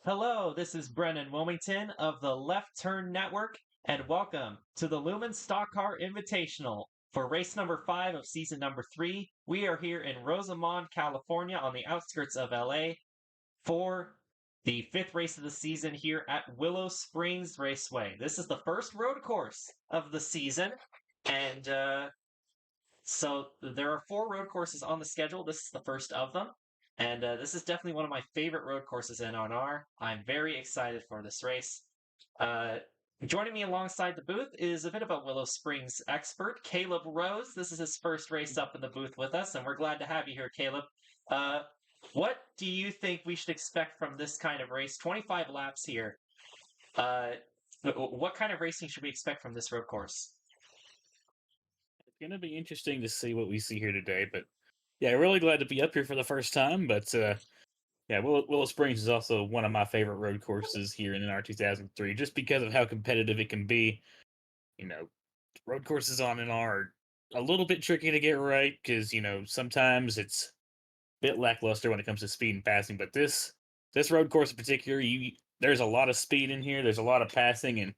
Hello, this is Brennan Wilmington of the Left Turn Network, and welcome to the Lumen Stock Car Invitational. For race number 5 of season number 3, we are here in Rosamond, California, on the outskirts of LA for the 5th race of the season here at Willow Springs Raceway. This is the first road course of the season, and so there are 4 road courses on the schedule. This is the first of them. And this is definitely one of my favorite road courses in NR. I'm very excited for this race. Uh, Joining me alongside the booth is a bit of a Willow Springs expert, Caleb Rose. This is his first race up in the booth with us, and we're glad to have you here, Caleb. Uh, what do you think we should expect from this kind of race? 25 laps here. Uh, what kind of racing should we expect from this road course? It's gonna be interesting to see what we see here today, but yeah, really glad to be up here for the first time. But yeah, Willow Springs is also one of my favorite road courses here in NR 2003, just because of how competitive it can be. You know, road courses on NR are a little bit tricky to get right because sometimes it's a bit lackluster when it comes to speed and passing. But this road course in particular, you there's a lot of speed in here. There's a lot of passing, and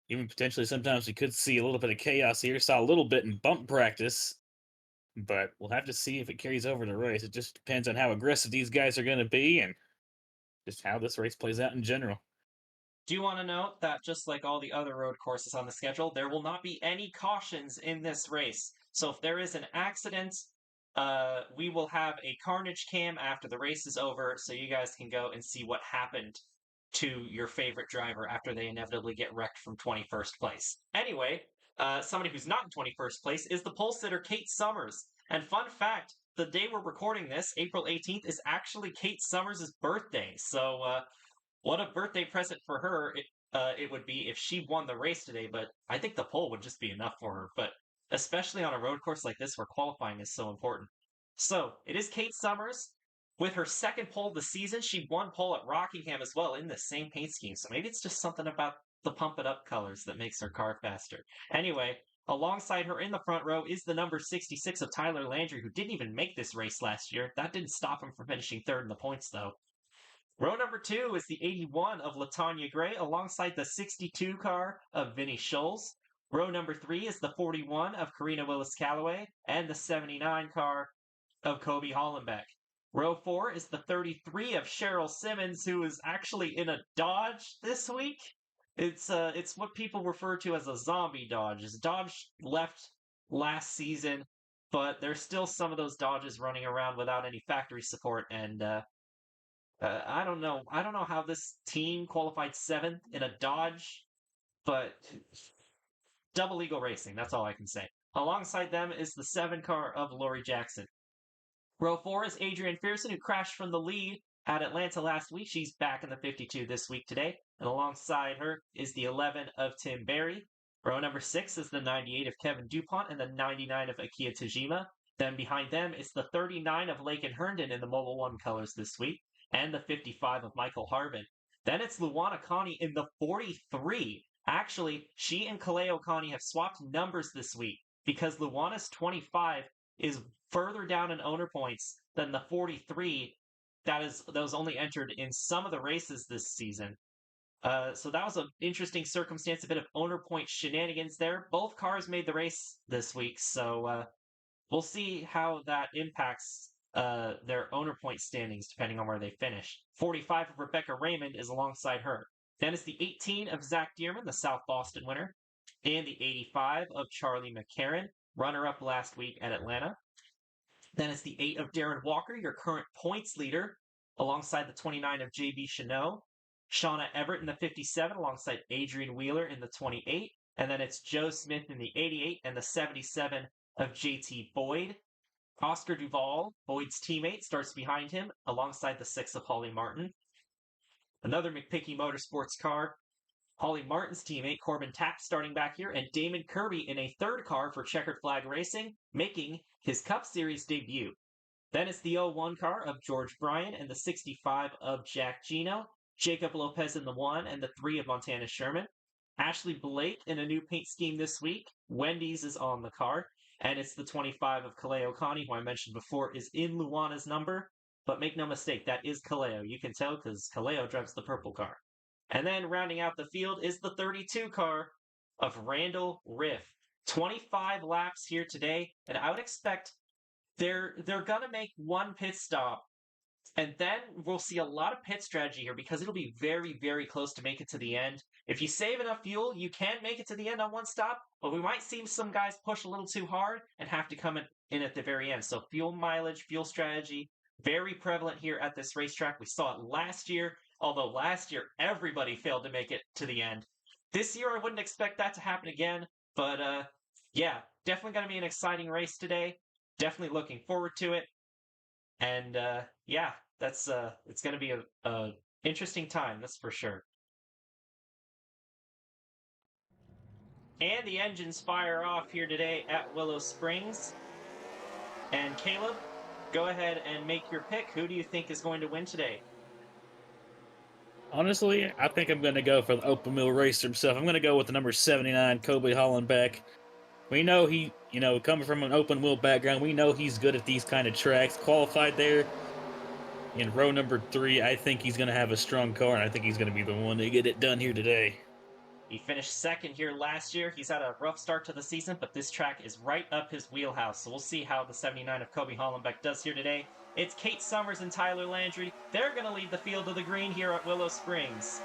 even potentially sometimes we could see a little bit of chaos here. Saw a little bit in bump practice, but we'll have to see if it carries over to race. It just depends on how aggressive these guys are going to be and just how this race plays out in general. Do you want to note that just like all the other road courses on the schedule, there will not be any cautions in this race. So if there is an accident, we will have a carnage cam after the race is over, so you guys can go and see what happened to your favorite driver after they inevitably get wrecked from 21st place. Anyway, somebody who's not in 21st place is the pole sitter Kate Summers. And fun fact, the day we're recording this, April 18th, is actually Kate Summers' birthday. So what a birthday present for her it would be if she won the race today, but I think the pole would just be enough for her, but especially on a road course like this where qualifying is so important. So it is Kate Summers with her second pole of the season. She won pole at Rockingham as well in the same paint scheme, so maybe it's just something about the pump it up colors that makes her car faster. Anyway, alongside her in the front row is the number 66 of Tyler Landry, who didn't even make this race last year. That didn't stop him from finishing third in the points, though. Row number 2 is the 81 of Latanya Gray alongside the 62 car of Vinny Scholes. Row number 3 is the 41 of Karina Willis Calloway and the 79 car of Kobe Hollenbeck. Row 4 is the 33 of Cheryl Simmons, who is actually in a Dodge this week. It's what people refer to as a zombie Dodge. His Dodge left last season, but there's still some of those Dodges running around without any factory support, and I don't know. I don't know how this team qualified 7th in a Dodge, but double eagle racing. That's all I can say. Alongside them is the 7 car of Lori Jackson. Row 4 is Adrian Pearson, who crashed from the lead at Atlanta last week. She's back in the 52 this week today. And alongside her is the 11 of Tim Berry. Row number 6 is the 98 of Kevin DuPont and the 99 of Akia Tajima. Then behind them is the 39 of Lakin Herndon in the Mobile 1 colors this week, and the 55 of Michael Harbin. Then it's Luana Connie in the 43. Actually, she and Kaleo Connie have swapped numbers this week because Luana's 25 is further down in owner points than the 43 that was only entered in some of the races this season. So that was an interesting circumstance, a bit of owner point shenanigans there. Both cars made the race this week, so we'll see how that impacts their owner point standings depending on where they finish. 45 of Rebecca Raymond is alongside her. Then it's the 18 of Zach Dearman, the South Boston winner, and the 85 of Charlie McCarran, runner-up last week at Atlanta. Then it's the 8 of Darren Walker, your current points leader, alongside the 29 of JB Chanot. Shauna Everett in the 57 alongside Adrian Wheeler in the 28. And then it's Joe Smith in the 88 and the 77 of JT Boyd. Oscar Duvall, Boyd's teammate, starts behind him alongside the 6 of Holly Martin. Another McPicky Motorsports car, Holly Martin's teammate Corbin Tapp starting back here, and Damon Kirby in a third car for Checkered Flag Racing, making his Cup Series debut. Then it's the 01 car of George Bryan and the 65 of Jack Gino, Jacob Lopez in the 1 and the 3 of Montana Sherman. Ashley Blake in a new paint scheme this week. Wendy's is on the car, and it's the 25 of Kaleo Connie, who I mentioned before is in Luana's number. but make no mistake, that is Kaleo. You can tell because Kaleo drives the purple car. And then rounding out the field is the 32 car of Randall Riff. 25 laps here today, and I would expect they're gonna make one pit stop, and then we'll see a lot of pit strategy here because it'll be very, very close to make it to the end. If you save enough fuel, you can make it to the end on one stop, but we might see some guys push a little too hard and have to come in at the very end. So fuel mileage, fuel strategy, very prevalent here at this racetrack. We saw it last year, although last year everybody failed to make it to the end. This year I wouldn't expect that to happen again, but yeah, definitely going to be an exciting race today. Definitely looking forward to it. And yeah, that's it's going to be a interesting time, that's for sure. And the engines fire off here today at Willow Springs. And Caleb, go ahead and make your pick. Who do you think is going to win today? Honestly, I think I'm going to go for the open wheel racer himself. I'm going to go with the number 79, Kobe Hollenbeck. We know he, coming from an open wheel background, we know he's good at these kind of tracks. Qualified there in row number 3. I think he's going to have a strong car, and I think he's going to be the one to get it done here today. He finished second here last year. He's had a rough start to the season, but this track is right up his wheelhouse. So we'll see how the 79 of Kobe Hollenbeck does here today. It's Kate Summers and Tyler Landry. They're going to lead the field to the green here at Willow Springs.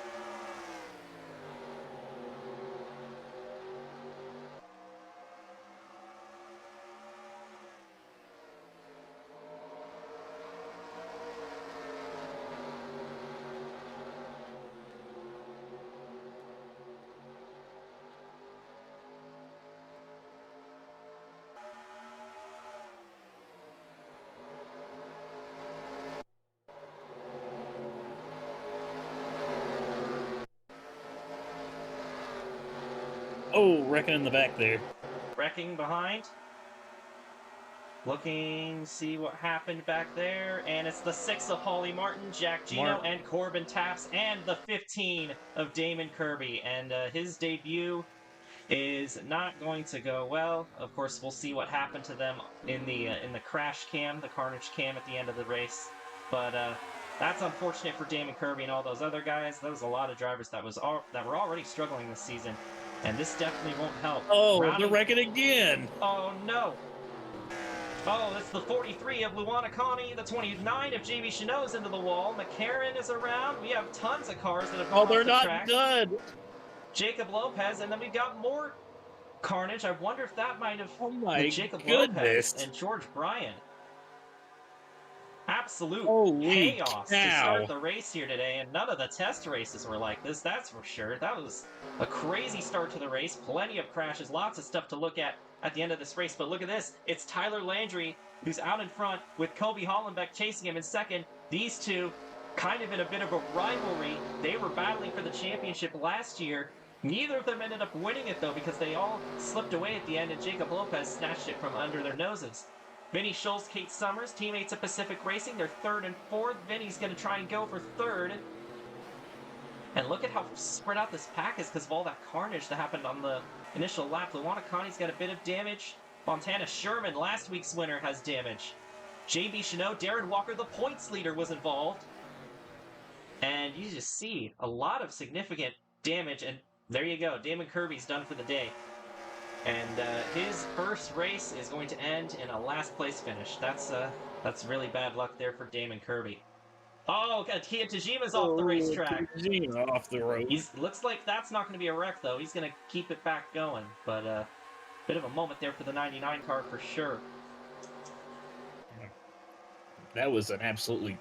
Oh, wrecking in the back there. Wrecking behind. Looking, see what happened back there. And it's the 6 of Holly Martin, Jack Gino, and Corbin Taps, and the 15 of Damon Kirby. And his debut is not going to go well. Of course, we'll see what happened to them in the crash cam, the carnage cam at the end of the race. But that's unfortunate for Damon Kirby and all those other guys. There was a lot of drivers that were already struggling this season, and this definitely won't help. Oh, they're wrecking again. Oh no. Oh, that's the 43 of Luana Connie, the 29 of JB Chanot's into the wall. McCarran is around. We have tons of cars that have gone off the track. Oh, they're not good. Jacob Lopez, and then we've got more carnage. I wonder if that might have been Jacob Lopez and George Bryan. Absolute chaos to start the race here today, and none of the test races were like this, that's for sure. That was a crazy start to the race. Plenty of crashes, lots of stuff to look at the end of this race. But look at this. It's Tyler Landry who's out in front with Kobe Hollenbeck chasing him in second. These two kind of in a bit of a rivalry. They were battling for the championship last year. Neither of them ended up winning it, though, because they all slipped away at the end, and Jacob Lopez snatched it from under their noses. Vinny Schultz, Kate Summers, teammates at Pacific Racing. They're third and fourth. Vinny's going to try and go for third. And look at how spread out this pack is because of all that carnage that happened on the initial lap. Luana Connie's got a bit of damage. Montana Sherman, last week's winner, has damage. JB Chanot, Darren Walker, the points leader, was involved. And you just see a lot of significant damage. And there you go. Damon Kirby's done for the day. And his first race is going to end in a last place finish. That's really bad luck there for Damon Kirby. Oh, Kia Tajima's off the racetrack. Tajima off the road. Looks like that's not going to be a wreck, though. He's going to keep it back going. But bit of a moment there for the 99 car for sure. That was an absolutely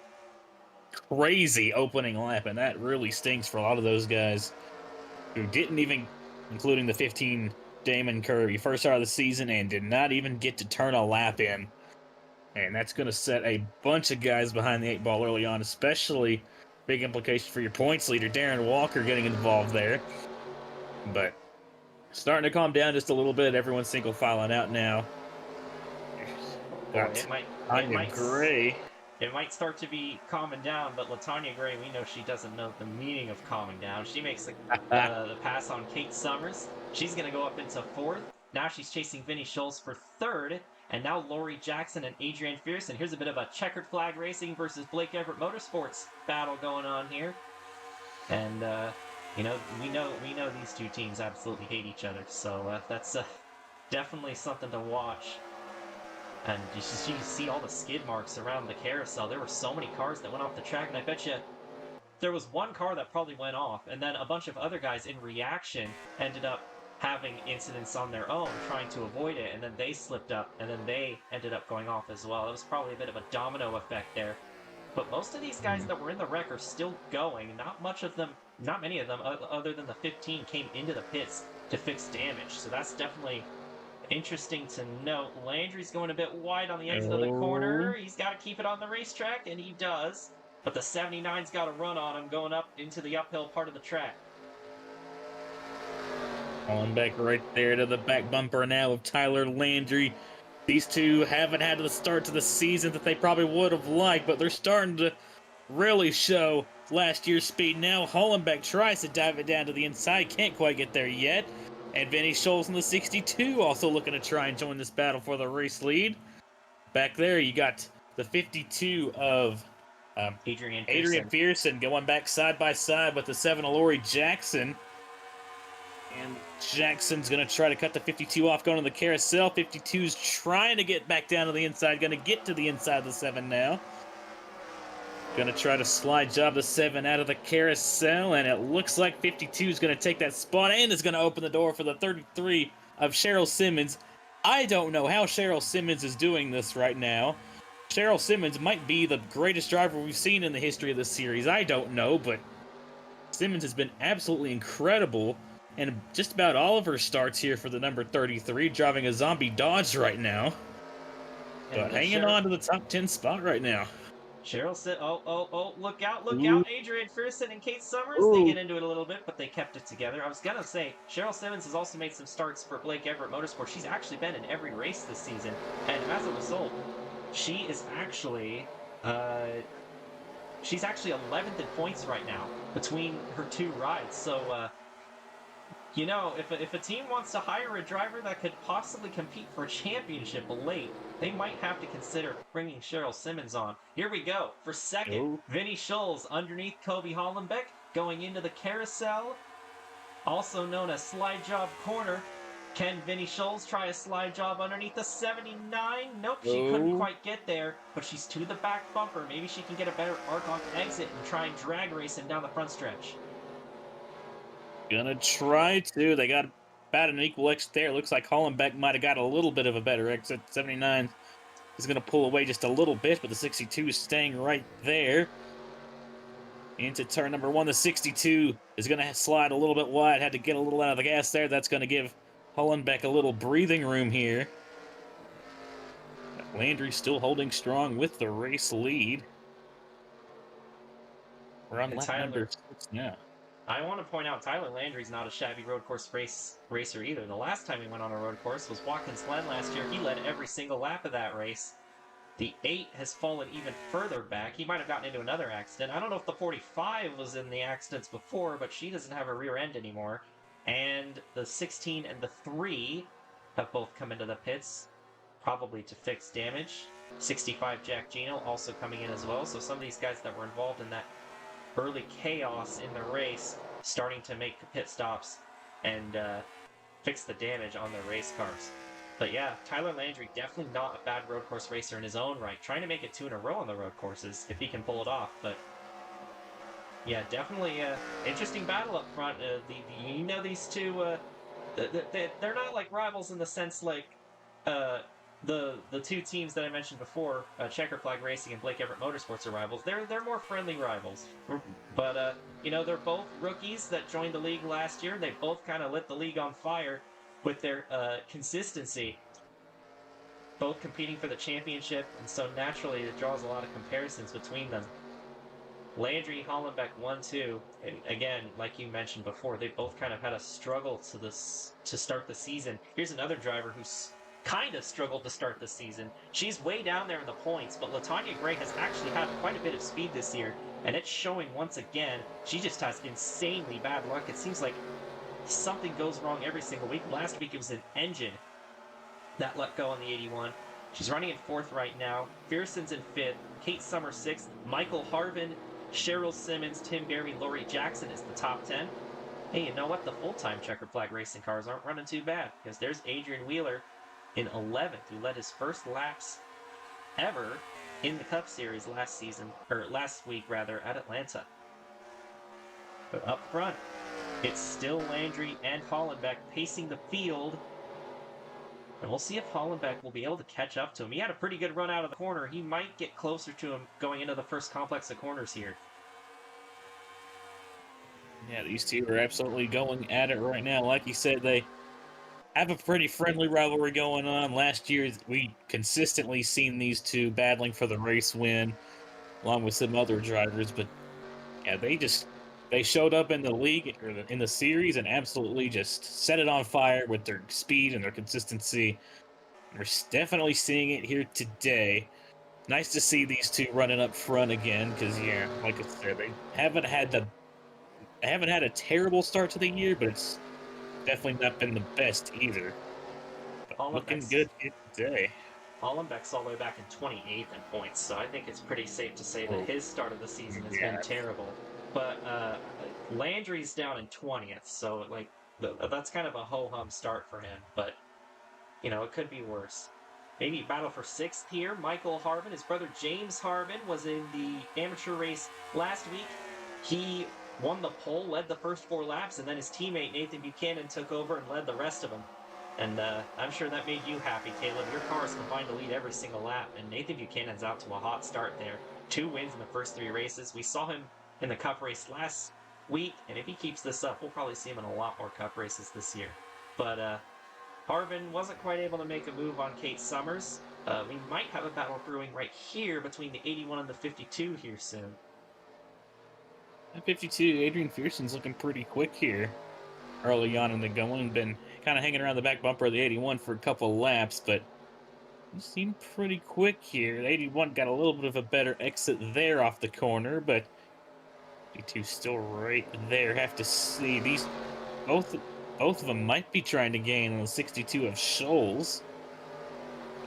crazy opening lap, and that really stinks for a lot of those guys who didn't even, including the 15 Damon Kirby, first start of the season, and did not even get to turn a lap in. And that's going to set a bunch of guys behind the 8 ball early on, especially big implication for your points leader, Darren Walker, getting involved there. But starting to calm down just a little bit. Everyone's single filing out now. It might start to be calming down, but LaTanya Gray, we know she doesn't know the meaning of calming down. She makes the pass on Kate Summers. She's going to go up into fourth. Now she's chasing Vinny Schultz for third. And now Lori Jackson and Adrian Pearson. Here's a bit of a checkered flag racing versus Blake Everett Motorsports battle going on here. And you know, we know these two teams absolutely hate each other, so that's definitely something to watch. And you see all the skid marks around the carousel. There were so many cars that went off the track, and I bet you there was one car that probably went off, and then a bunch of other guys in reaction ended up having incidents on their own, trying to avoid it, and then they slipped up, and then they ended up going off as well. It was probably a bit of a domino effect there. But most of these guys that were in the wreck are still going. Not many of them, other than the 15, came into the pits to fix damage. So that's definitely interesting to note. Landry's going a bit wide on the exit of the corner. He's got to keep it on the racetrack, and he does. But the 79's got a run on him going up into the uphill part of the track. On back right there to the back bumper now of Tyler Landry. These two haven't had the start to the season that they probably would have liked, but they're starting to really show last year's speed now. Hollenbeck tries to dive it down to the inside, can't quite get there yet. And Vinny Scholes in the 62 also looking to try and join this battle for the race lead. Back there, you got the 52 of Adrian Pearson going back side by side with the 7 of Lori Jackson. And Jackson's going to try to cut the 52 off going to the carousel. 52's trying to get back down to the inside. Going to get to the inside of the 7 now. Going to try to slide job the 7 out of the carousel. And it looks like 52 is going to take that spot and is going to open the door for the 33 of Cheryl Simmons. I don't know how Cheryl Simmons is doing this right now. Cheryl Simmons might be the greatest driver we've seen in the history of this series. I don't know, but Simmons has been absolutely incredible. And just about all of her starts here for the number 33, driving a zombie Dodge right now. But hanging on to the top 10 spot right now. Cheryl said, oh, look out. Adrian Pearson and Kate Summers, they get into it a little bit, but they kept it together. I was going to say, Cheryl Simmons has also made some starts for Blake Everett Motorsports. She's actually been in every race this season. And as a result, she is actually, she's actually 11th in points right now between her two rides. So, you know, if a team wants to hire a driver that could possibly compete for a championship late, they might have to consider bringing Cheryl Simmons on. Here we go. For second, Vinny Scholes underneath Kobe Hollenbeck going into the carousel, also known as slide job corner. Can Vinny Scholes try a slide job underneath the 79? Nope, she couldn't quite get there, but she's to the back bumper. Maybe she can get a better arc-off exit and try and drag race him down the front stretch. Gonna try to. They got about an equal exit there. Looks like Hollenbeck might have got a little bit of a better exit. 79 is going to pull away just a little bit, but the 62 is staying right there. Into turn number 1, the 62 is going to slide a little bit wide. Had to get a little out of the gas there. That's going to give Hollenbeck a little breathing room here. Landry still holding strong with the race lead. We're on lap number 6 now. I want to point out Tyler Landry's not a shabby road course racer either. The last time he went on a road course was Watkins Glen last year. He led every single lap of that race. The 8 has fallen even further back. He might have gotten into another accident. I don't know if the 45 was in the accidents before, but she doesn't have a rear end anymore. And the 16 and the 3 have both come into the pits, probably to fix damage. 65 Jack Gino also coming in as well. So some of these guys that were involved in that early chaos in the race starting to make pit stops and fix the damage on their race cars. But yeah, Tyler Landry, definitely not a bad road course racer in his own right. Trying to make it 2 in a row on the road courses if he can pull it off. But yeah, definitely interesting battle up front. You know, these two, they're not like rivals in the sense like the two teams that I mentioned before, Checker Flag Racing and Blake Everett Motorsports are rivals. They're more friendly rivals. But you know, they're both rookies that joined the league last year. They both kind of lit the league on fire with their consistency. Both competing for the championship, and so naturally it draws a lot of comparisons between them. Landry, Hollenbeck 1-2. And again, like you mentioned before, they both kind of had a struggle to start the season. Here's another driver who's kind of struggled to start the season. She's way down there in the points, but LaTanya Gray has actually had quite a bit of speed this year, and it's showing once again. She just has insanely bad luck. It seems like something goes wrong every single week. Last week it was an engine that let go on the 81. She's running in 4th right now. Fearson's in 5th. Kate Summers 6th. Michael Harvin, Cheryl Simmons, Tim Berry, Lori Jackson is the top 10. Hey, you know what? The full-time checkered flag racing cars aren't running too bad, because there's Adrian Wheeler in 11th, who led his first laps ever in the Cup Series last week at Atlanta. But up front, it's still Landry and Hollenbeck pacing the field. And we'll see if Hollenbeck will be able to catch up to him. He had a pretty good run out of the corner. He might get closer to him going into the first complex of corners here. Yeah, these two are absolutely going at it right now. Like you said, they have a pretty friendly rivalry going on. Last year, we consistently seen these two battling for the race win, along with some other drivers. But yeah, they showed up in the league or in the series and absolutely just set it on fire with their speed and their consistency. We're definitely seeing it here today. Nice to see these two running up front again, because yeah, like I said, they haven't had a terrible start to the year, but it's definitely not been the best either. But looking Hollenbeck's good here today. Hollenbeck's all the way back in 28th in points, so I think it's pretty safe to say that Oh, his start of the season has yeah. been terrible. But Landry's down in 20th, so like that's kind of a ho-hum start for him. But you know, it could be worse. Maybe battle for 6th here. Michael Harvin, his brother James Harvin, was in the amateur race last week. He won the pole, led the first 4 laps, and then his teammate Nathan Buchanan took over and led the rest of them. And I'm sure that made you happy, Caleb. Your cars combined to lead every single lap, and Nathan Buchanan's out to a hot start there. 2 wins in the first 3 races. We saw him in the Cup race last week, and if he keeps this up, we'll probably see him in a lot more Cup races this year. But Harvin wasn't quite able to make a move on Kate Summers. We might have a battle brewing right here between the 81 and the 52 here soon. At 52, Adrian Fearson's looking pretty quick here. Early on in the going, been kind of hanging around the back bumper of the 81 for a couple laps, but he seemed pretty quick here. The 81 got a little bit of a better exit there off the corner, but 52 still right there. Have to see these both both of them might be trying to gain on the 62 of Scholes.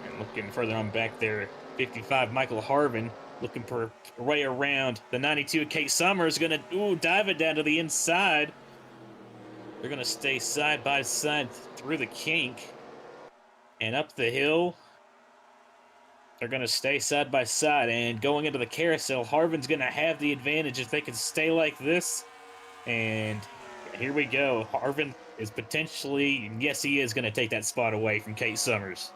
And looking further on back there, 55 Michael Harvin looking for a way around the 92 Kate Summers. Gonna dive it down to the inside. They're gonna stay side by side through the kink and up the hill. They're gonna stay side by side, and going into the carousel, Harvin's gonna have the advantage if they can stay like this. And here we go. Harvin is potentially, yes, he is going to take that spot away from Kate Summers.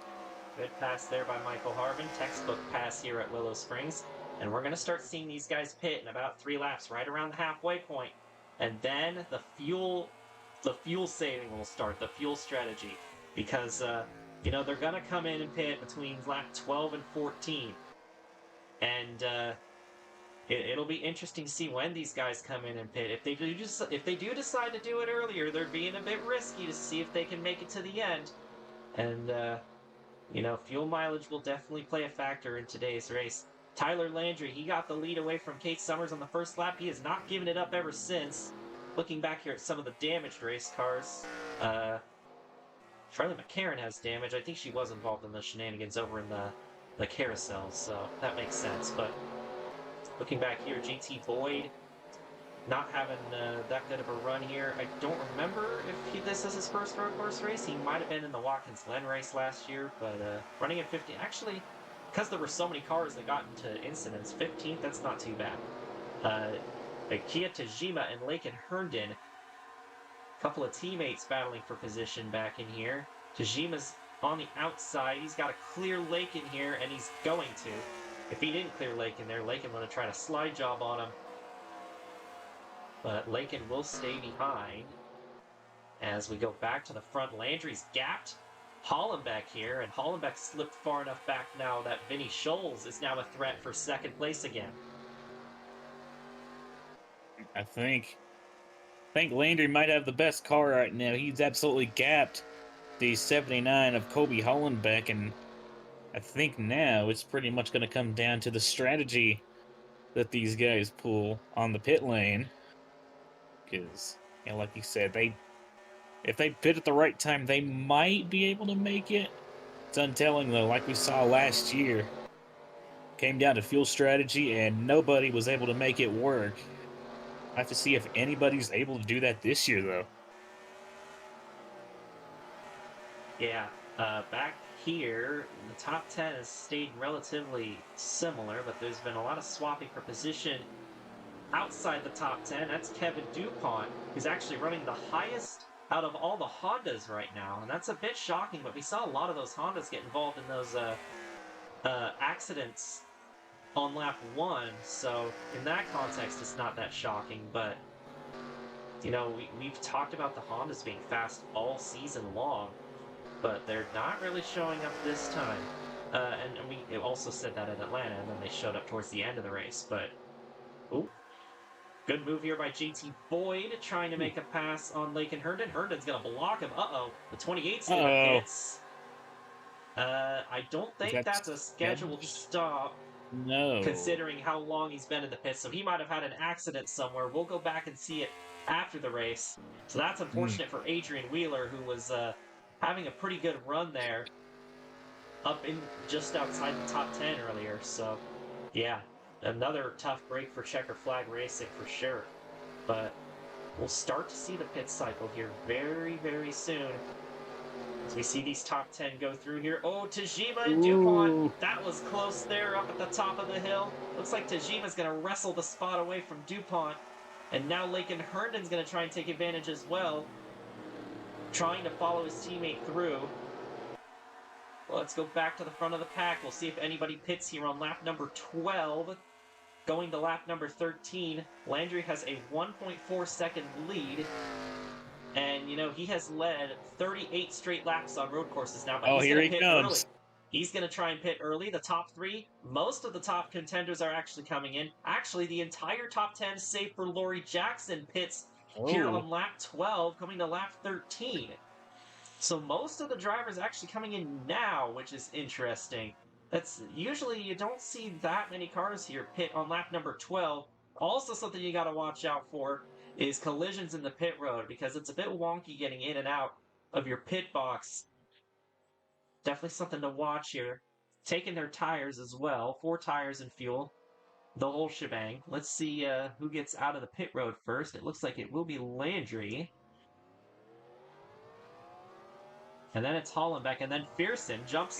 Good pass there by Michael Harvin. Textbook pass here at Willow Springs. And we're going to start seeing these guys pit in about 3 laps, right around the halfway point. And then the fuel saving will start, the fuel strategy. Because, you know, they're going to come in and pit between lap 12 and 14. And it'll be interesting to see when these guys come in and pit. If they do decide to do it earlier, they're being a bit risky to see if they can make it to the end. And you know, fuel mileage will definitely play a factor in today's race. Tyler Landry, he got the lead away from Kate Summers on the first lap. He has not given it up ever since. Looking back here at some of the damaged race cars, Charlie McCarron has damage. I think she was involved in the shenanigans over in the carousel, so that makes sense. But looking back here, JT Boyd not having that good of a run here. I don't remember if this is his first road course race. He might have been in the Watkins Glen race last year, but running at 50, actually, because there were so many cars that got into incidents, 15th, that's not too bad. Kia Tajima and Laken Herndon, a couple of teammates battling for position back in here. Tajima's on the outside. He's got a clear Laken here, and he's going to. If he didn't clear Laken there, Laken would have tried a slide job on him. But Laken will stay behind. As we go back to the front, Landry's gapped Hollenbeck here, and Hollenbeck slipped far enough back now that Vinny Scholes is now a threat for second place again. I think Landry might have the best car right now. He's absolutely gapped the 79 of Kobe Hollenbeck, and I think now it's pretty much going to come down to the strategy that these guys pull on the pit lane. Because, you know, like you said, if they pit at the right time, they might be able to make it. It's untelling, though, like we saw last year. Came down to fuel strategy, and nobody was able to make it work. I have to see if anybody's able to do that this year, though. Yeah, back here, the top 10 has stayed relatively similar, but there's been a lot of swapping for position outside the top 10. That's Kevin DuPont, who's actually running the highest out of all the Hondas right now, and that's a bit shocking, but we saw a lot of those Hondas get involved in those accidents on lap 1, so in that context, it's not that shocking, but you know, we've talked about the Hondas being fast all season long, but they're not really showing up this time. And we also said that in Atlanta, and then they showed up towards the end of the race. But, ooh, good move here by JT Boyd, trying to make a pass on Lakin Herndon. Herndon's going to block him. Uh-oh, the 28's in the pits. I don't think that's a scheduled stop. No. Considering how long he's been in the pits, so he might have had an accident somewhere. We'll go back and see it after the race. So that's unfortunate for Adrian Wheeler, who was having a pretty good run there, up in just outside the top 10 earlier. So, yeah, another tough break for Checker Flag Racing for sure. But we'll start to see the pit cycle here very, very soon. As we see these top 10 go through here. Oh, Tajima and DuPont. That was close there up at the top of the hill. Looks like Tajima's going to wrestle the spot away from DuPont. And now Lakin Herndon's going to try and take advantage as well. Trying to follow his teammate through. Well, let's go back to the front of the pack. We'll see if anybody pits here on lap number 12. Going to lap number 13. Landry has a 1.4 second lead. And, you know, he has led 38 straight laps on road courses now, but he's going to pit early. He's going to try and pit early. The top 3, most of the top contenders are actually coming in. Actually, the entire top 10, save for Laurie Jackson, pits here on lap 12, coming to lap 13. So most of the drivers actually coming in now, which is interesting. That's usually you don't see that many cars here pit on lap number 12. Also, something you got to watch out for is collisions in the pit road, because it's a bit wonky getting in and out of your pit box. Definitely something to watch here. Taking their tires as well, 4 tires and fuel, the whole shebang. Let's see who gets out of the pit road first. It looks like it will be Landry. And then it's Hollenbeck, and then Fearson jumps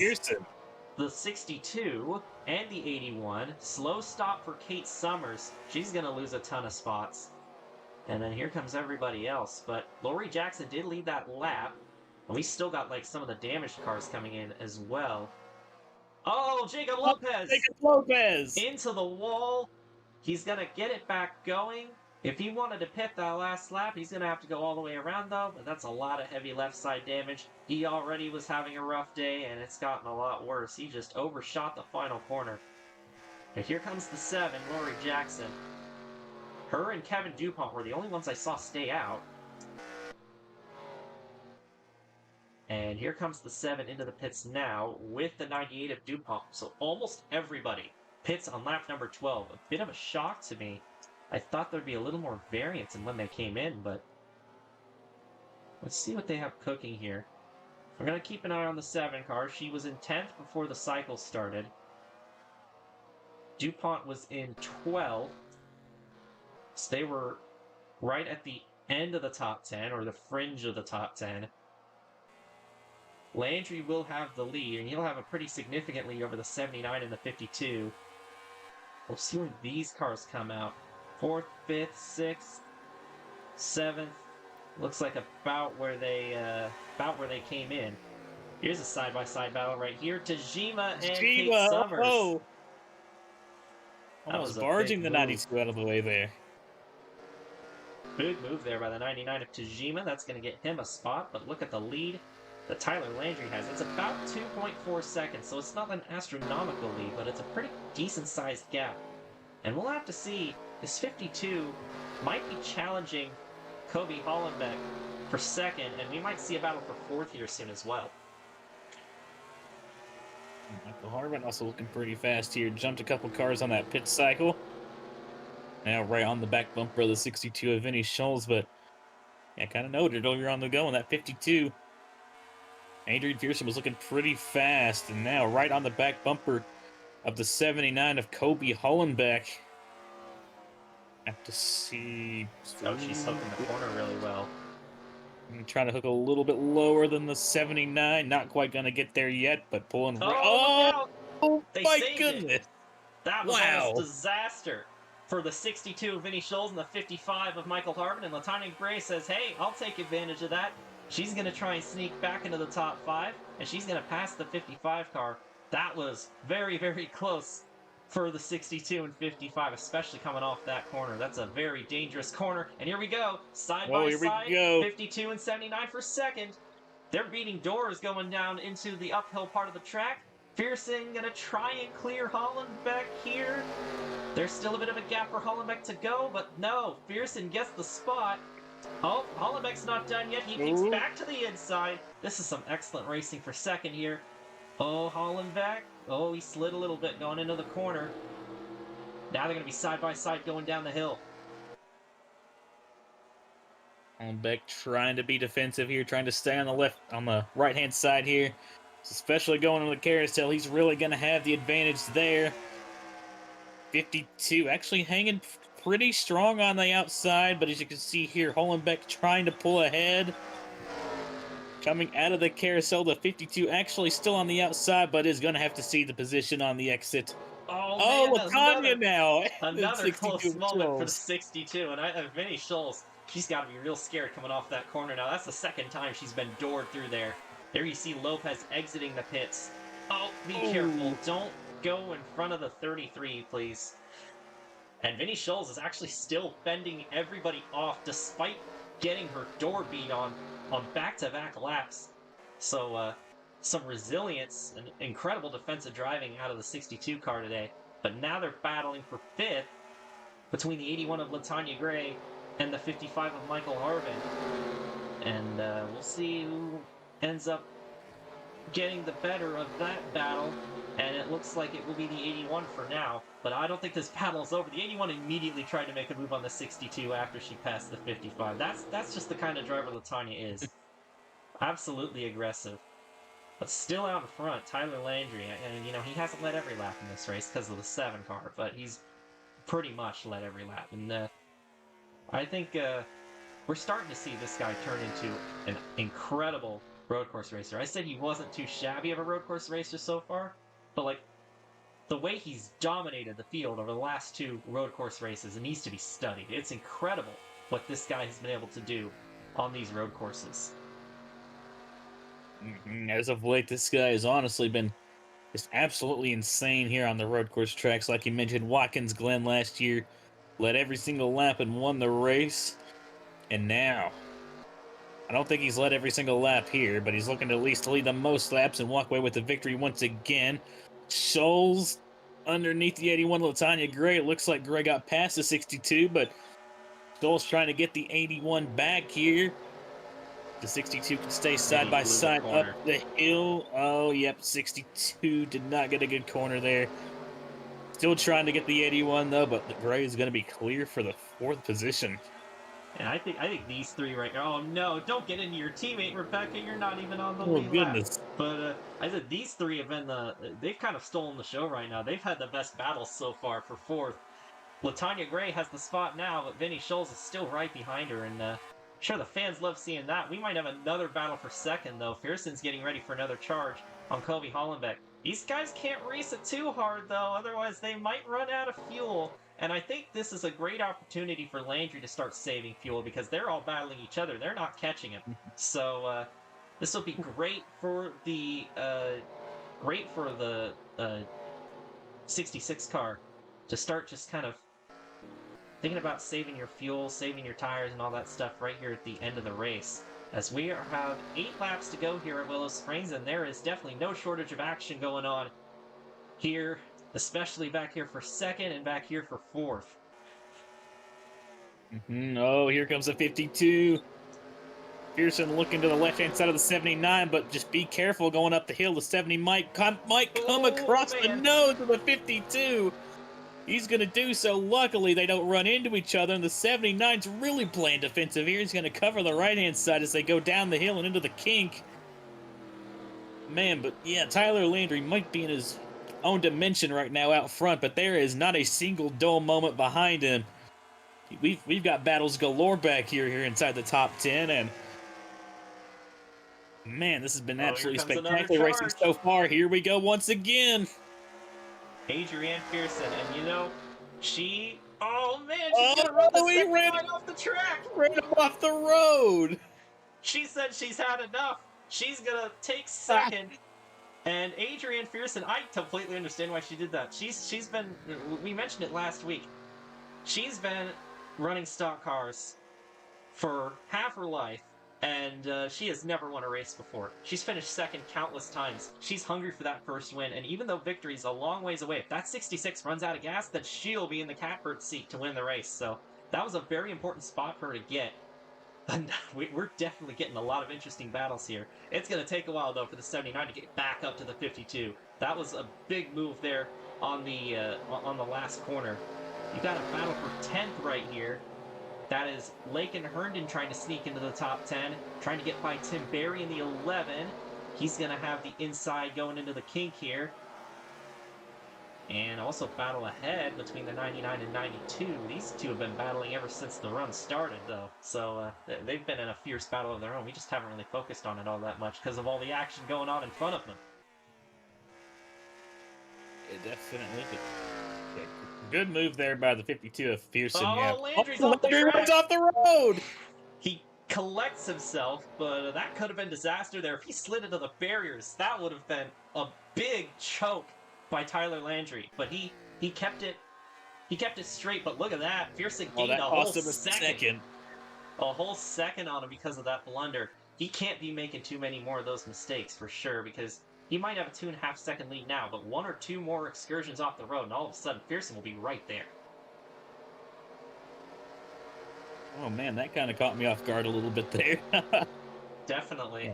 the 62 and the 81. Slow stop for Kate Summers. She's going to lose a ton of spots. And then here comes everybody else. But Laurie Jackson did lead that lap. And we still got like some of the damaged cars coming in as well. Oh, Jacob Lopez! Jacob Lopez! Into the wall. He's going to get it back going. If he wanted to pit that last lap, he's going to have to go all the way around, though. But that's a lot of heavy left side damage. He already was having a rough day, and it's gotten a lot worse. He just overshot the final corner. And here comes the 7, Laurie Jackson. Her and Kevin DuPont were the only ones I saw stay out. And here comes the 7 into the pits now with the 98 of DuPont. So almost everybody pits on lap number 12. A bit of a shock to me. I thought there'd be a little more variance in when they came in, but let's see what they have cooking here. We're going to keep an eye on the 7 car. She was in 10th before the cycle started. DuPont was in 12th. So they were right at the end of the top 10, or the fringe of the top 10. Landry will have the lead, and he'll have a pretty significant lead over the 79 and the 52. We'll see where these cars come out. 4th, 5th, 6th, 7th. Looks like about where they came in. Here's a side-by-side battle right here. Tajima and Kate Summers. Oh. Almost barging the 92 out of the way there. Big move there by the 99 of Tajima. That's going to get him a spot, but look at the lead that Tyler Landry has. It's about 2.4 seconds, so it's not an astronomical lead, but it's a pretty decent-sized gap. And we'll have to see. This 52 might be challenging Kobe Hollenbeck for 2nd, and we might see a battle for 4th here soon as well. Michael Harmon also looking pretty fast here. Jumped a couple cars on that pit cycle. Now right on the back bumper of the 62 of Vinny Scholes, but yeah, kind of noted earlier on the go on that 52. Adrian Pearson was looking pretty fast, and now right on the back bumper of the 79 of Kobe Hollenbeck. Have to see. Oh, she's hooking the corner really well. I'm trying to hook a little bit lower than the 79. Not quite going to get there yet, but pulling. Oh, look out! Oh They my saved it. goodness! That was almost Wow. disaster for the 62 of Vinny Scholes and the 55 of Michael Harvin. And Latanya Gray says, hey, I'll take advantage of that. She's going to try and sneak back into the top 5, and she's going to pass the 55 car. That was very, very close for the 62 and 55, especially coming off that corner. That's a very dangerous corner. And here we go, side by side, 52 and 79 for second. They're beating doors going down into the uphill part of the track. Pearson gonna try and clear Hollenbeck here. There's still a bit of a gap for Hollenbeck to go, but no, Pearson gets the spot. Oh, Hollenbeck's not done yet. He peeks back to the inside. This is some excellent racing for second here. Oh, Hollenbeck. Oh, he slid a little bit going into the corner. Now they're going to be side by side going down the hill. Hollenbeck trying to be defensive here, trying to stay on the right-hand side here. Especially going on the carousel, he's really going to have the advantage there. 52 actually hanging pretty strong on the outside, but as you can see here, Hollenbeck trying to pull ahead. Coming out of the carousel, the 52 actually still on the outside, but is going to have to see the position on the exit. Oh, man, Latanya now! Another close moment for the 62, and Vinny Scholes, she's got to be real scared coming off that corner now. That's the second time she's been doored through there. There you see Lopez exiting the pits. Oh, be careful. Don't go in front of the 33, please. And Vinny Scholes is actually still fending everybody off despite getting her door beat on back-to-back laps. So, some resilience and incredible defensive driving out of the 62 car today. But now they're battling for 5th between the 81 of Latanya Gray and the 55 of Michael Harvin. And we'll see who ends up getting the better of that battle, and it looks like it will be the 81 for now, but I don't think this battle is over. The 81 immediately tried to make a move on the 62 after she passed the 55. That's just the kind of driver Latanya is. Absolutely aggressive. But still out in front, Tyler Landry, and you know, he hasn't led every lap in this race because of the 7 car, but he's pretty much led every lap, and I think we're starting to see this guy turn into an incredible road course racer. I said he wasn't too shabby of a road course racer so far, but like the way he's dominated the field over the last 2 road course races, it needs to be studied. It's incredible what this guy has been able to do on these road courses. As of late, this guy has honestly been just absolutely insane here on the road course tracks. Like you mentioned, Watkins Glen last year led every single lap and won the race, and now I don't think he's led every single lap here, but he's looking to at least lead the most laps and walk away with the victory once again. Scholes underneath the 81, Latanya Gray. It looks like Gray got past the 62, but Scholes trying to get the 81 back here. The 62 can stay side by side up the hill. Oh, yep, 62 did not get a good corner there. Still trying to get the 81, though, but the Gray is going to be clear for the 4th position. And I think these 3 right now. Oh no! Don't get into your teammate, Rebecca. You're not even on the lead lap. But I said these 3 have been they've kind of stolen the show right now. They've had the best battles so far for 4th. Latanya Gray has the spot now, but Vinny Scholes is still right behind her, and sure, the fans love seeing that. We might have another battle for 2nd, though. Pearson's getting ready for another charge on Kobe Hollenbeck. These guys can't race it too hard, though, otherwise they might run out of fuel. And I think this is a great opportunity for Landry to start saving fuel because they're all battling each other. They're not catching him. So this will be great for the 66 car to start just kind of thinking about saving your fuel, saving your tires, and all that stuff right here at the end of the race. As we have 8 laps to go here at Willow Springs, and there is definitely no shortage of action going on here, especially back here for 2nd and back here for 4th. Oh, here comes the 52. Pearson looking to the left-hand side of the 79, but just be careful going up the hill. The 70 might come across the nose of the 52. He's going to do so. Luckily, they don't run into each other, and the 79's really playing defensive here. He's going to cover the right-hand side as they go down the hill and into the kink. Man, but yeah, Tyler Landry might be in his own dimension right now out front, but there is not a single dull moment behind him. We've got battles galore back here inside the top 10, and man, this has been Oh, here absolutely comes another spectacular racing charge. so far. Here we go once again. Adrienne Pearson, and you know, oh man, she's gonna run the Oh, he second ran line off the track. him off the road. She said she's had enough. She's gonna take second. And Adrienne Pearson, I completely understand why she did that. She's been, we mentioned it last week. She's been running stock cars for half her life, and she has never won a race before. She's finished second countless times. She's hungry for that first win, and even though victory's a long ways away, if that 66 runs out of gas, then she'll be in the catbird seat to win the race. So that was a very important spot for her to get. And we're definitely getting a lot of interesting battles here. It's going to take a while, though, for the 79 to get back up to the 52. That was a big move there on the last corner. You got a battle for 10th right here. That is Lake and Herndon trying to sneak into the top 10, trying to get by Tim Berry in the 11. He's going to have the inside going into the kink here. And also battle ahead between the 99 and 92. These two have been battling ever since the run started, though. So they've been in a fierce battle of their own. We just haven't really focused on it all that much because of all the action going on in front of them. Yeah, definitely. Yeah, good move there by the 52 of Pearson. Oh, Yeah. Landry's off the track. Runs off the road. He collects himself, but that could have been disaster there. If he slid into the barriers, that would have been a big choke by Tyler Landry. But he kept it straight. But look at that. Pearson gained a whole second. A whole second on him because of that blunder. He can't be making too many more of those mistakes for sure, because he might have a 2.5 second lead now, but 1 or 2 more excursions off the road, and all of a sudden Pearson will be right there. Oh man, that kind of caught me off guard a little bit there. Definitely.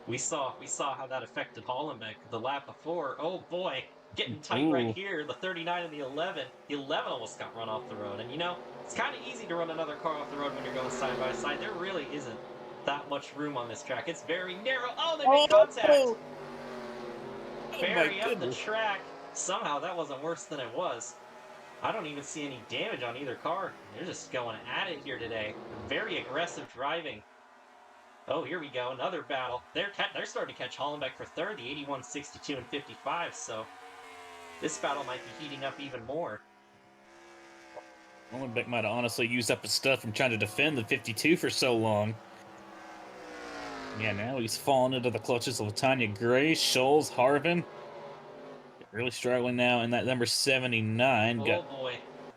We saw how that affected Hollenbeck the lap before. Oh boy, getting tight right here. The 39 and the 11. The 11 almost got run off the road. And you know, it's kind of easy to run another car off the road when you're going side by side. There really isn't that much room on this track. It's very narrow. Oh, they made contact. Very up the track. Somehow that wasn't worse than it was. I don't even see any damage on either car. They're just going at it here today. Very aggressive driving. Oh, here we go. Another battle. They're starting to catch Hollenbeck for third, the 81, 62, and 55, so this battle might be heating up even more. Hollenbeck might have honestly used up his stuff from trying to defend the 52 for so long. Yeah, now he's fallen into the clutches of Tanya Gray, Scholes, Harvin. Really struggling now in that number 79.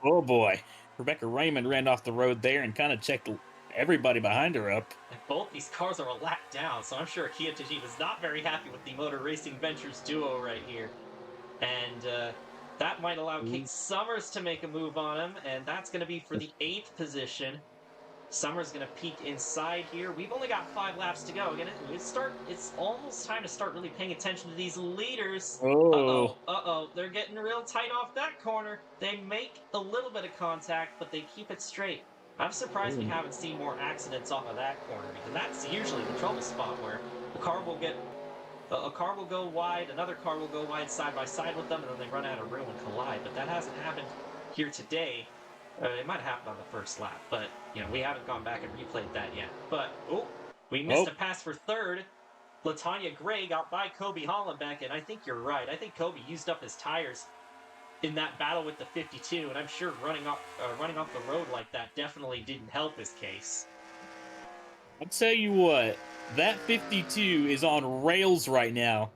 Oh boy. Rebecca Raymond ran off the road there and kind of checked everybody behind her up. And both these cars are a lap down, so I'm sure Kia Tajima is not very happy with the Motor Racing Ventures duo right here. And that might allow Kate Summers to make a move on him, and that's going to be for the 8th position. Summers going to peek inside here. We've only got 5 laps to go. Again, it's almost time to start really paying attention to these leaders. Uh-oh. They're getting real tight off that corner. They make a little bit of contact, but they keep it straight. I'm surprised we haven't seen more accidents off of that corner, because that's usually the trouble spot where a car will go wide, another car will go wide side by side with them, and then they run out of room and collide. But that hasn't happened here today. It might have happened on the first lap, but you know, we haven't gone back and replayed that yet. But we missed a pass for third. LaTanya Gray got by Kobe Hollenbeck, and I think you're right. I think Kobe used up his tires in that battle with the 52, and I'm sure running off the road like that definitely didn't help his case. I'll tell you what, that 52 is on rails right now.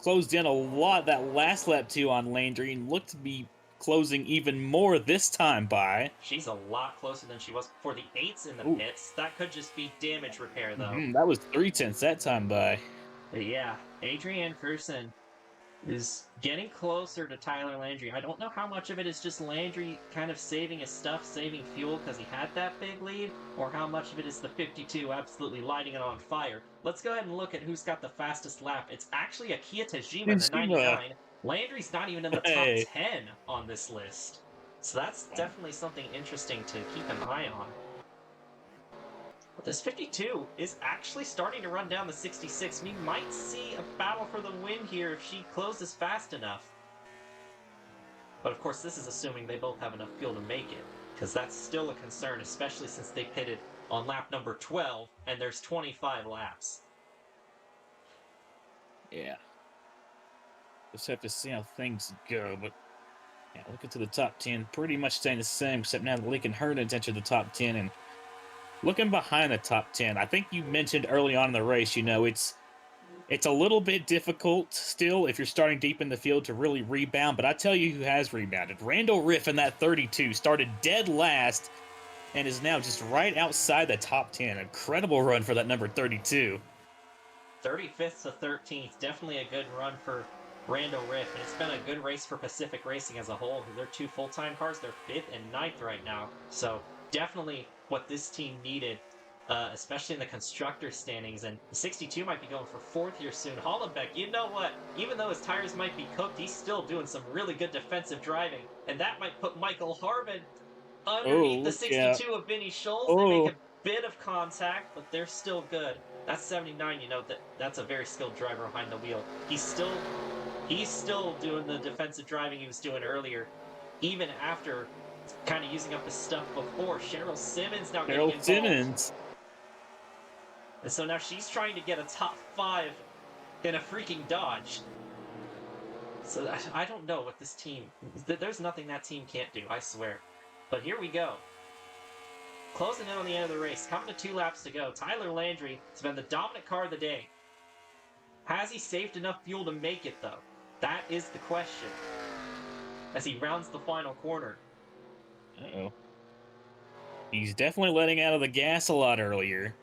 Closed in a lot that last lap too on Landry and looked to be closing even more this time by. She's a lot closer than she was before. The 8's in the pits. That could just be damage repair, though. That was 3/10 that time by. But yeah, Adrienne Pearson is getting closer to Tyler Landry. I don't know how much of it is just Landry kind of saving his stuff, saving fuel because he had that big lead, or how much of it is the 52 absolutely lighting it on fire. Let's go ahead and look at who's got the fastest lap. It's actually a Kia Tajima, the 99. Landry's not even in the top 10 on this list. So that's definitely something interesting to keep an eye on. But this 52 is actually starting to run down the 66. We might see a battle for the win here if she closes fast enough. But of course, this is assuming they both have enough fuel to make it, because that's still a concern, especially since they pitted on lap number 12, and there's 25 laps. Yeah. Just have to see how things go, but yeah, looking to the top 10, pretty much staying the same, except now that Lincoln Hernan's entered the top 10, and looking behind the top 10, I think you mentioned early on in the race, it's a little bit difficult still if you're starting deep in the field to really rebound, but I tell you who has rebounded. Randall Riff in that 32 started dead last and is now just right outside the top 10. Incredible run for that number 32. 35th to 13th, definitely a good run for Randall Riff, and it's been a good race for Pacific Racing as a whole. They're 2 full-time cars, they're 5th and 9th right now, so definitely what this team needed, especially in the constructor standings, and the 62 might be going for 4th here soon. Hollenbeck, you know what? Even though his tires might be cooked, he's still doing some really good defensive driving, and that might put Michael Harmon underneath the 62 of Vinny Scholes. They make a bit of contact, but they're still good. That's 79, you know, that's a very skilled driver behind the wheel. He's still doing the defensive driving he was doing earlier, even after kind of using up his stuff before. Cheryl Simmons now getting involved. And so now she's trying to get a top 5 in a freaking Dodge. So I don't know what this team... There's nothing that team can't do, I swear. But here we go. Closing in on the end of the race, coming to 2 laps to go. Tyler Landry has been the dominant car of the day. Has he saved enough fuel to make it, though? That is the question. As he rounds the final corner. Uh-oh. He's definitely letting out of the gas a lot earlier.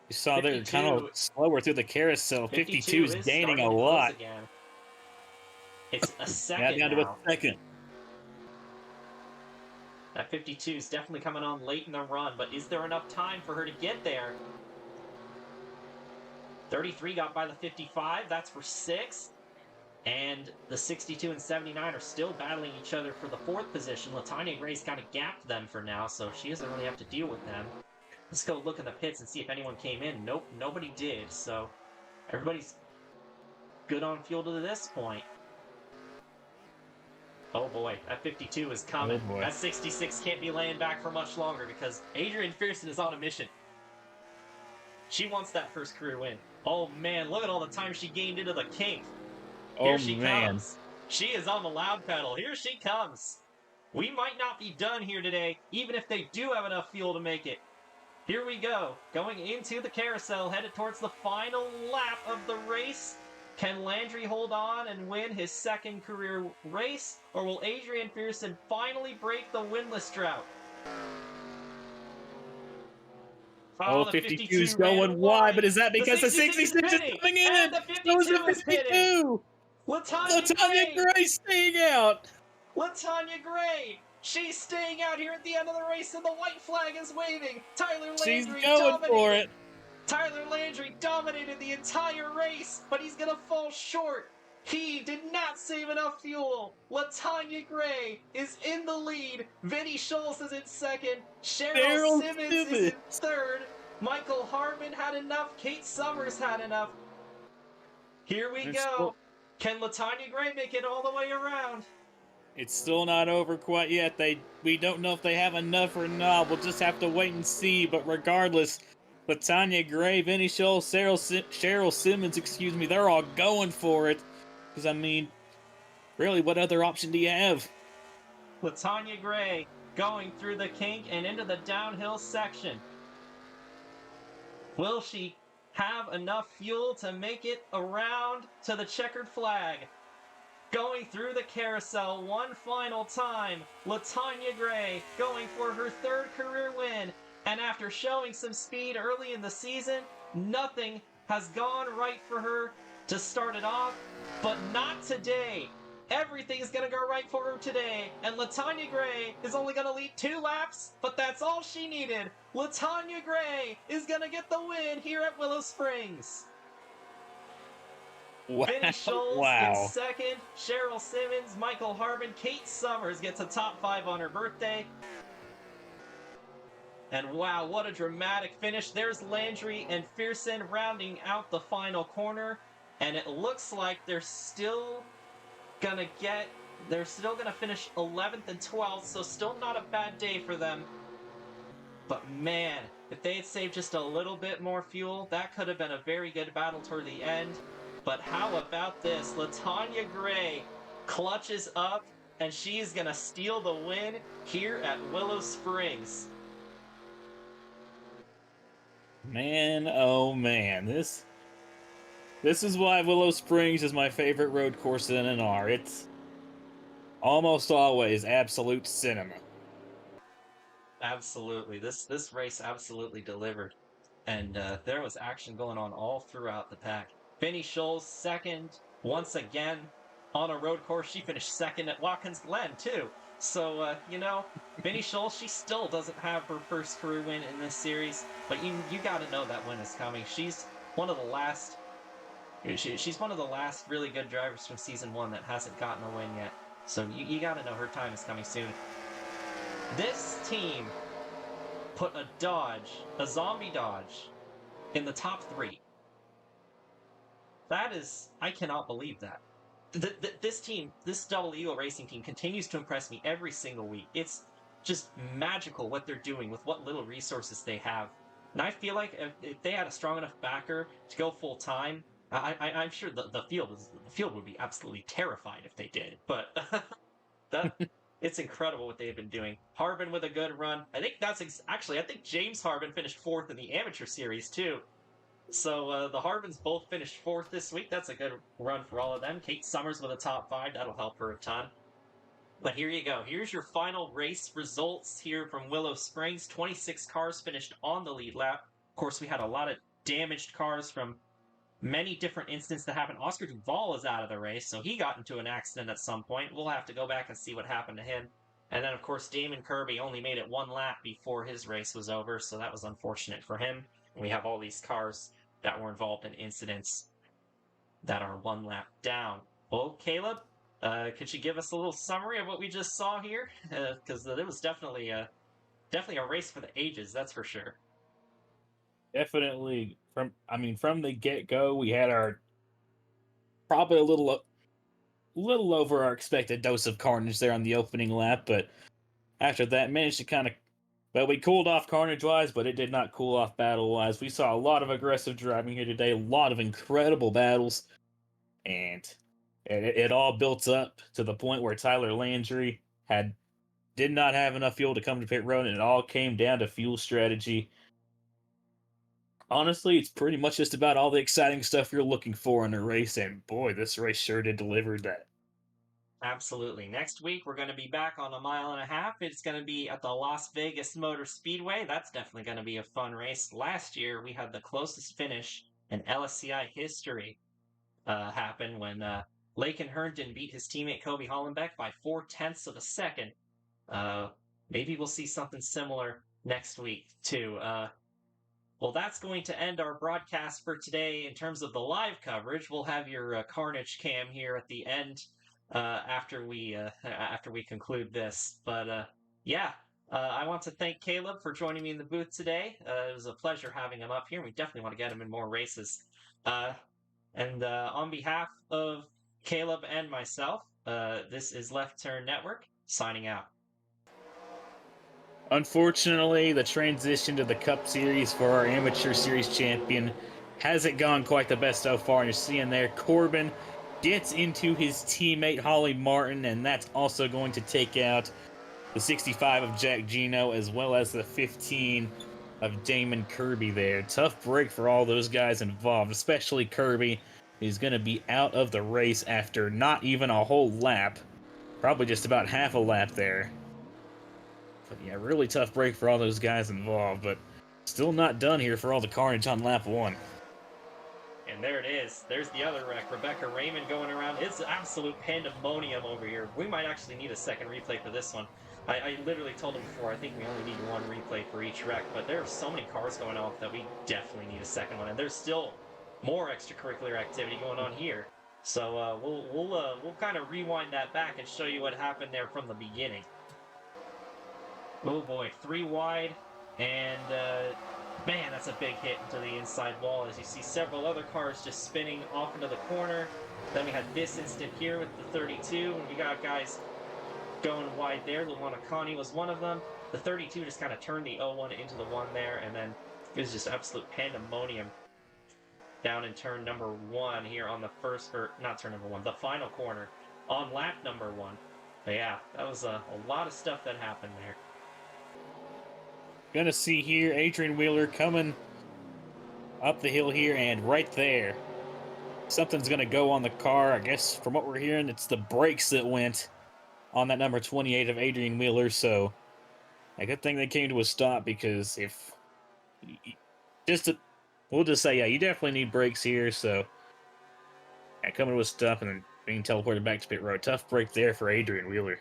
You saw they're kind of slower through the carousel. 52 is gaining a lot. Again. It's a second down to a second. That 52 is definitely coming on late in the run, but is there enough time for her to get there? 33 got by the 55, that's for 6th. And the 62 and 79 are still battling each other for the 4th position. Latanya Gray's kind of gapped them for now, so she doesn't really have to deal with them. Let's go look in the pits and see if anyone came in. Nope, nobody did, so everybody's good on fuel to this point. Oh boy, that 52 is coming. Oh boy. That 66 can't be laying back for much longer because Adrian Fearson is on a mission. She wants that first career win. Oh man, look at all the time she gained into the kink. Here she comes. She is on the loud pedal. Here she comes. We might not be done here today, even if they do have enough fuel to make it. Here we go. Going into the carousel, headed towards the final lap of the race. Can Landry hold on and win his 2nd career race? Or will Adrian Fearson finally break the winless drought? Oh, 52 is going wide, but is that because the 66 is coming in? And the 52 is pitting. Latanya Gray staying out. Latanya Gray. She's staying out here at the end of the race, and the white flag is waving. Tyler Landry for it. Tyler Landry dominated the entire race, but he's gonna fall short. He did not save enough fuel. Latanya Gray is in the lead. Vinny Scholes is in 2nd. Cheryl Simmons is in 3rd. Michael Harmon had enough. Kate Summers had enough. Here we go. Can Latanya Gray make it all the way around? It's still not over quite yet. We don't know if they have enough or not. We'll just have to wait and see. But regardless, Latanya Gray, Vinny Scholes, Cheryl Simmons, they're all going for it. Because, I mean, really, what other option do you have? Latanya Gray going through the kink and into the downhill section. Will she have enough fuel to make it around to the checkered flag? Going through the carousel one final time. Latanya Gray going for her 3rd career win. And after showing some speed early in the season, nothing has gone right for her to start it off, but not today. Everything is going to go right for her today, and Latanya Gray is only going to lead 2 laps, but that's all she needed. Latanya Gray is going to get the win here at Willow Springs. Wow. Vinny Scholes in 2nd, Cheryl Simmons, Michael Harmon, Kate Summers gets a top 5 on her birthday. And wow, what a dramatic finish. There's Landry and Fearson rounding out the final corner. And it looks like they're still gonna finish 11th and 12th, so still not a bad day for them. But man, if they had saved just a little bit more fuel, that could have been a very good battle toward the end. But how about this? LaTanya Gray clutches up, and she's gonna steal the win here at Willow Springs. Man, oh man, this is why Willow Springs is my favorite road course in NR. It's almost always absolute cinema. Absolutely, this race absolutely delivered, and there was action going on all throughout the pack. Benny Scholes second once again on a road course. She finished second at Watkins Glen too. So Benny Scholes, she still doesn't have her first career win in this series, but you got to know that win is coming. She's one of the last. She's one of the last really good drivers from season 1 that hasn't gotten a win yet. So you got to know her time is coming soon. This team put a zombie Dodge, in the top 3. I cannot believe that. This team, this Double Eagle Racing team, continues to impress me every single week. It's just magical what they're doing with what little resources they have. And I feel like if they had a strong enough backer to go full time, I'm sure the field would be absolutely terrified if they did. But it's incredible what they've been doing. Harbin with a good run. I think I think James Harbin finished 4th in the amateur series too. So the Harbins both finished 4th this week. That's a good run for all of them. Kate Summers with a top 5. That'll help her a ton. But here you go. Here's your final race results here from Willow Springs. 26 cars finished on the lead lap. Of course, we had a lot of damaged cars from many different incidents that happened. Oscar Duval is out of the race, so he got into an accident at some point. We'll have to go back and see what happened to him. And then, of course, Damon Kirby only made it 1 lap before his race was over, so that was unfortunate for him. And we have all these cars that were involved in incidents that are 1 lap down. Well, Caleb, could you give us a little summary of what we just saw here? Because it was definitely a race for the ages, that's for sure. Definitely from the get-go, we had our probably a little over our expected dose of carnage there on the opening lap, but after that managed to kind of we cooled off carnage-wise, but it did not cool off battle-wise. We saw a lot of aggressive driving here today, a lot of incredible battles, and it all built up to the point where Tyler Landry did not have enough fuel to come to pit road, and it all came down to fuel strategy. Honestly, it's pretty much just about all the exciting stuff you're looking for in a race, and boy, this race sure did deliver that. Absolutely. Next week, we're going to be back on 1.5 miles. It's going to be at the Las Vegas Motor Speedway. That's definitely going to be a fun race. Last year, we had the closest finish in LSCI history happen when Laken Herndon beat his teammate Kobe Hollenbeck by 0.4 of a second. Maybe we'll see something similar next week, too. Well, that's going to end our broadcast for today in terms of the live coverage. We'll have your Carnage cam here at the end after we conclude this. But I want to thank Caleb for joining me in the booth today. It was a pleasure having him up here. We definitely want to get him in more races. And on behalf of Caleb and myself, this is Left Turn Network signing out. Unfortunately, the transition to the Cup Series for our Amateur Series champion hasn't gone quite the best so far. And you're seeing there, Corbin gets into his teammate Holly Martin, and that's also going to take out the 65 of Jack Gino, as well as the 15 of Damon Kirby there. Tough break for all those guys involved, especially Kirby, who's going to be out of the race after not even a whole lap. Probably just about half a lap there. But yeah, really tough break for all those guys involved, but still not done here for all the carnage on lap 1. And there it is. There's the other wreck. Rebecca Raymond going around. It's absolute pandemonium over here. We might actually need a second replay for this one. I literally told him before, I think we only need 1 replay for each wreck, but there are so many cars going off that we definitely need a second one. And there's still more extracurricular activity going on here. So we'll kind of rewind that back and show you what happened there from the beginning. Oh boy, 3 wide. And man, that's a big hit into the inside wall as you see several other cars just spinning off into the corner. Then we had this instant here with the 32, and we got guys going wide there. Luana Connie was one of them. The 32 just kind of turned the 01 into the 1 there, and then it was just absolute pandemonium down in turn number 1 here on the first, or not turn number 1, the final corner on lap number 1. But yeah, that was a lot of stuff that happened there. Gonna see here Adrian Wheeler coming up the hill here, and right there, something's gonna go on the car. I guess from what we're hearing, it's the brakes that went on that number 28 of Adrian Wheeler. So a good thing they came to a stop, because if just to, we'll just say, yeah, you definitely need brakes here. So yeah, coming to a stop and then being teleported back to pit road. Tough break there for Adrian Wheeler.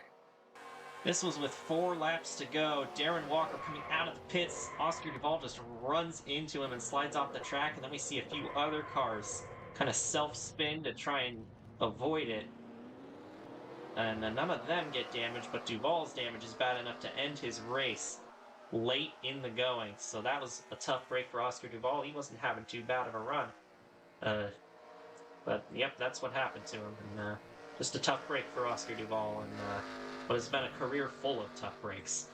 This was with 4 laps to go. Darren Walker coming out of the pits. Oscar Duvall just runs into him and slides off the track. And then we see a few other cars kind of self-spin to try and avoid it. And none of them get damaged, but Duvall's damage is bad enough to end his race late in the going. So that was a tough break for Oscar Duvall. He wasn't having too bad of a run. But yep, that's what happened to him. And just a tough break for Oscar Duvall, and what has been a career full of tough breaks.